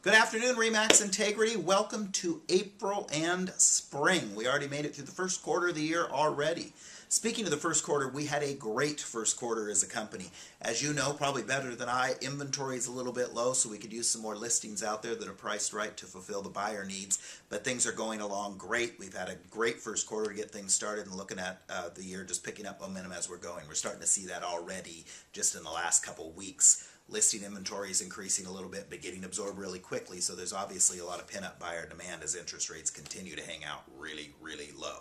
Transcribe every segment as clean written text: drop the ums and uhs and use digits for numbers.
Good afternoon, Remax Integrity. Welcome to April and spring. We already made it through the first quarter of the year already. Speaking of the first quarter, we had a great first quarter as a company. As you know, probably better than I, inventory is a little bit low, so we could use some more listings out there that are priced right to fulfill the buyer needs. But things are going along great. We've had a great first quarter to get things started, and looking at the year just picking up momentum as we're going. We're starting to see that already just in the last couple weeks. Listing inventory is increasing a little bit, but getting absorbed really quickly, so there's obviously a lot of pin-up buyer demand as interest rates continue to hang out really, really low.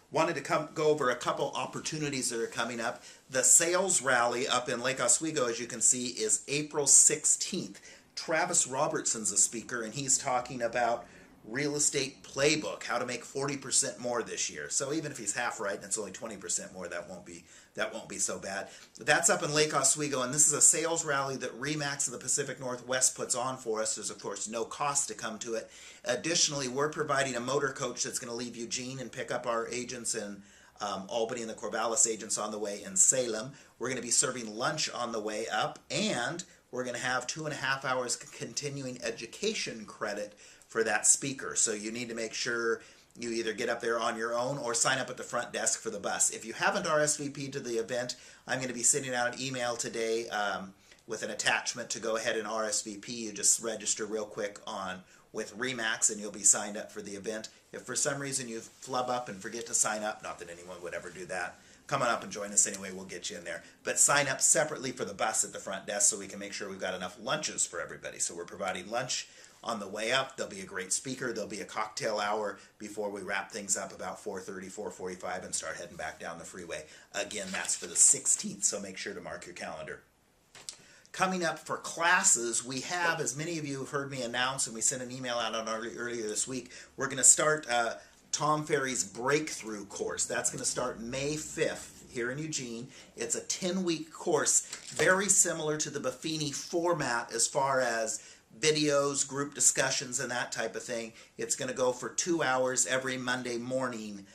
Wanted to go over a couple opportunities that are coming up. The sales rally up in Lake Oswego, as you can see, is April 16th. Travis Robertson's a speaker, and he's talking about real estate playbook, how to make 40% more this year. So even if he's half right and it's only 20% more, that won't be so bad. That's up in Lake Oswego, and this is a sales rally that RE/MAX of the Pacific Northwest puts on for us. There's of course no cost to come to it. Additionally, we're providing a motor coach that's going to leave Eugene and pick up our agents in Albany and the Corvallis agents on the way in Salem. We're going to be serving lunch on the way up, and we're going to have 2.5 hours continuing education credit for that speaker. So you need to make sure you either get up there on your own or sign up at the front desk for the bus. If you haven't RSVP'd to the event, I'm going to be sending out an email today with an attachment to go ahead and RSVP. You just register real quick with RE/MAX and you'll be signed up for the event. If for some reason you flub up and forget to sign up, not that anyone would ever do that, come on up and join us anyway, we'll get you in there. But sign up separately for the bus at the front desk so we can make sure we've got enough lunches for everybody. So we're providing lunch on the way up. There'll be a great speaker. There'll be a cocktail hour before we wrap things up about 4:30, 4:45 and start heading back down the freeway. Again, that's for the 16th, so make sure to mark your calendar. Coming up for classes, we have, as many of you have heard me announce, and we sent an email out on earlier this week, we're going to start Tom Ferry's Breakthrough course. That's going to start May 5th here in Eugene. It's a 10-week course, very similar to the Buffini format as far as videos, group discussions, and that type of thing. It's going to go for 2 hours every Monday morning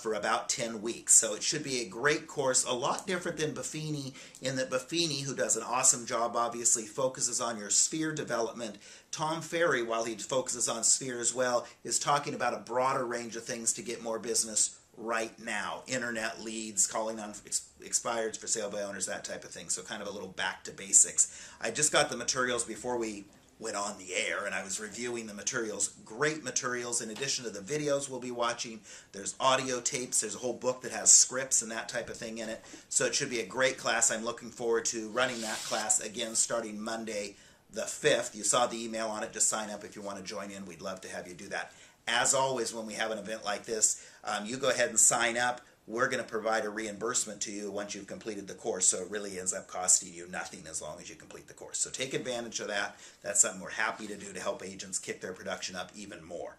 for about 10 weeks. So it should be a great course, a lot different than Buffini, in that Buffini, who does an awesome job, obviously focuses on your sphere development. Tom Ferry, while he focuses on sphere as well, is talking about a broader range of things to get more business right now. Internet leads, calling on expireds for sale by owners, that type of thing. So kind of a little back to basics. I just got the materials before we went on the air, and I was reviewing the materials. Great materials. In addition to the videos we'll be watching, there's audio tapes, there's a whole book that has scripts and that type of thing in it. So it should be a great class. I'm looking forward to running that class again starting Monday the 5th. You saw the email on it. Just sign up if you want to join in. We'd love to have you do that. As always, when we have an event like this, you go ahead and sign up. We're going to provide a reimbursement to you once you've completed the course, so it really ends up costing you nothing as long as you complete the course. So take advantage of that. That's something we're happy to do to help agents kick their production up even more.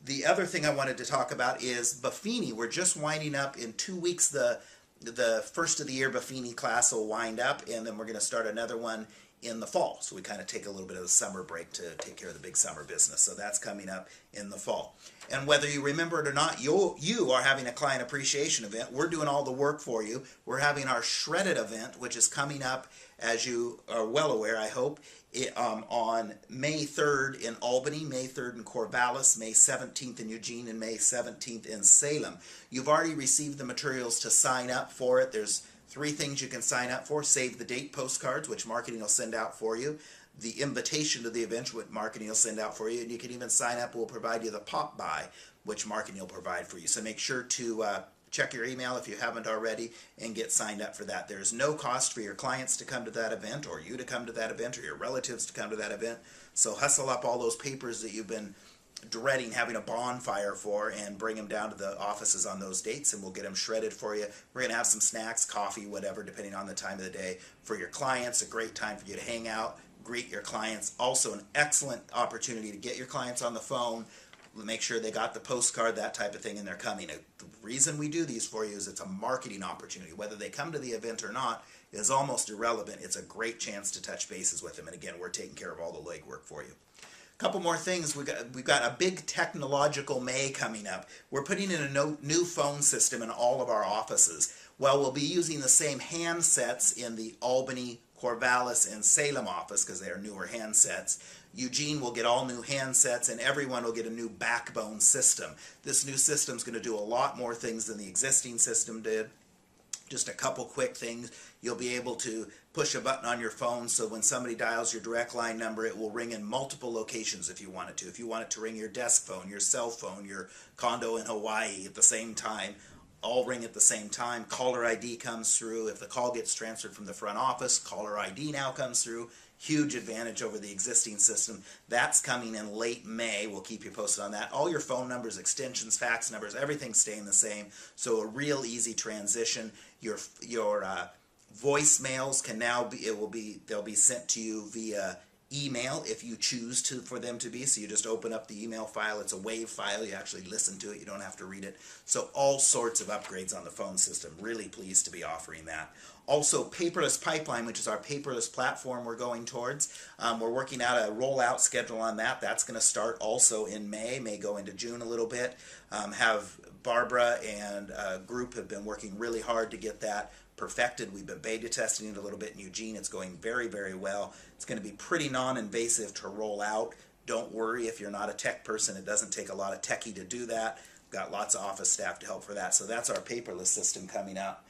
The other thing I wanted to talk about is Buffini. We're just winding up in 2 weeks. The first of the year Buffini class will wind up, and then we're going to start another one in the fall. So we kind of take a little bit of the summer break to take care of the big summer business. So that's coming up in the fall. And whether you remember it or not, you are having a client appreciation event. We're doing all the work for you. We're having our Shredded event, which is coming up, as you are well aware, I hope, on May 3rd in Albany, May 3rd in Corvallis, May 17th in Eugene, and May 17th in Salem. You've already received the materials to sign up for it. There's 3 things you can sign up for. Save the date postcards, which marketing will send out for you. The invitation to the event, which marketing will send out for you. And you can even sign up. We'll provide you the pop by, which marketing will provide for you. So make sure to check your email if you haven't already and get signed up for that. There's no cost for your clients to come to that event, or you to come to that event, or your relatives to come to that event. So hustle up all those papers that you've been dreading having a bonfire for, and bring them down to the offices on those dates, and we'll get them shredded for you. We're going to have some snacks, coffee, whatever, depending on the time of the day. For your clients, a great time for you to hang out, greet your clients. Also an excellent opportunity to get your clients on the phone, make sure they got the postcard, that type of thing, and they're coming. The reason we do these for you is it's a marketing opportunity. Whether they come to the event or not is almost irrelevant. It's a great chance to touch bases with them, and again, we're taking care of all the legwork for you. Couple more things. We've got a big technological May coming up. We're putting in a new phone system in all of our offices. Well, we'll be using the same handsets in the Albany, Corvallis, and Salem office because they are newer handsets. Eugene will get all new handsets, and everyone will get a new backbone system. This new system is going to do a lot more things than the existing system did. Just a couple quick things. You'll be able to push a button on your phone so when somebody dials your direct line number, it will ring in multiple locations if you want it to. If you want it to ring your desk phone, your cell phone, your condo in Hawaii at the same time, all ring at the same time. Caller ID comes through. If the call gets transferred from the front office, caller ID now comes through. Huge advantage over the existing system. That's coming in late May. We'll keep you posted on that. All your phone numbers, extensions, fax numbers, everything's staying the same. So a real easy transition. Your voicemails can now they'll be sent to you via email if you choose to for them to be. So you just open up the email file. It's a WAV file. You actually listen to it. You don't have to read it. So all sorts of upgrades on the phone system. Really pleased to be offering that. Also, paperless pipeline, which is our paperless platform we're going towards. We're working out a rollout schedule on that. That's going to start also in may go into June a little bit. Have Barbara and a group have been working really hard to get that perfected. We've been beta testing it a little bit in Eugene. It's going very, very well. It's going to be pretty non-invasive to roll out. Don't worry if you're not a tech person. It doesn't take a lot of techie to do that. We've got lots of office staff to help for that. So that's our paperless system coming up.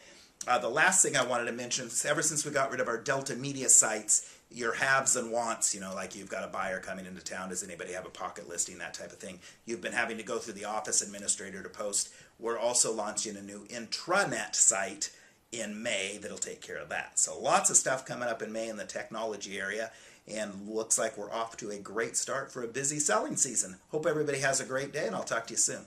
The last thing I wanted to mention, ever since we got rid of our Delta Media sites, your haves and wants, like you've got a buyer coming into town, does anybody have a pocket listing, that type of thing. You've been having to go through the office administrator to post. We're also launching a new intranet site in May that'll take care of that. So lots of stuff coming up in May in the technology area, and looks like we're off to a great start for a busy selling season. Hope everybody has a great day, and I'll talk to you soon.